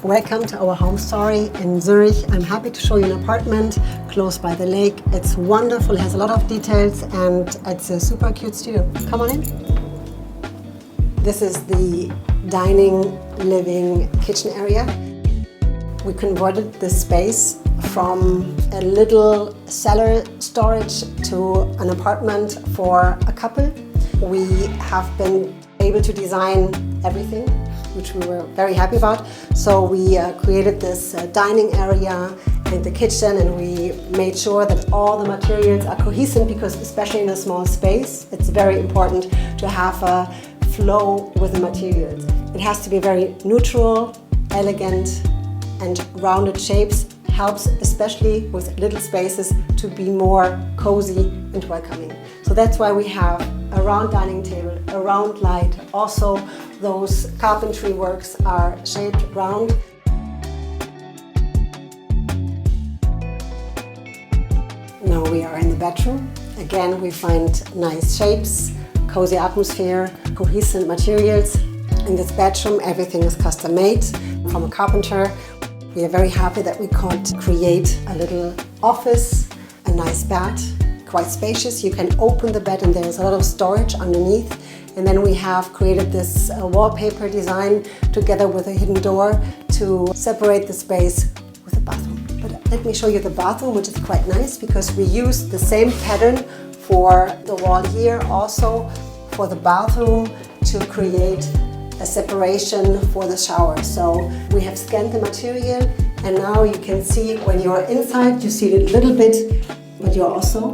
Welcome to our home story in Zurich. I'm happy to show you an apartment close by the lake. It's wonderful, it has a lot of details, and it's a super cute studio. Come on in. This is the dining, living, kitchen area. We converted this space from a little cellar storage to an apartment for a couple. We have been able to design everything, which we were very happy about. So we created this dining area and the kitchen, and we made sure that all the materials are cohesive, because especially in a small space, it's very important to have a flow with the materials. It has to be very neutral, elegant, and rounded shapes. Helps, especially with little spaces, to be more cozy and welcoming. So that's why we have a round dining table, a round light. Also, those carpentry works are shaped round. Now we are in the bedroom. Again, we find nice shapes, cozy atmosphere, cohesive materials. In this bedroom, everything is custom made from a carpenter. We are very happy that we could create a little office, a nice bed, quite spacious. You can open the bed and there's a lot of storage underneath. And then we have created this wallpaper design together with a hidden door to separate the space with a bathroom. But let me show you the bathroom, which is quite nice because we use the same pattern for the wall here, also for the bathroom, to create a separation for the shower. So we have scanned the material, and now you can see when you're inside, you see it a little bit, but you're also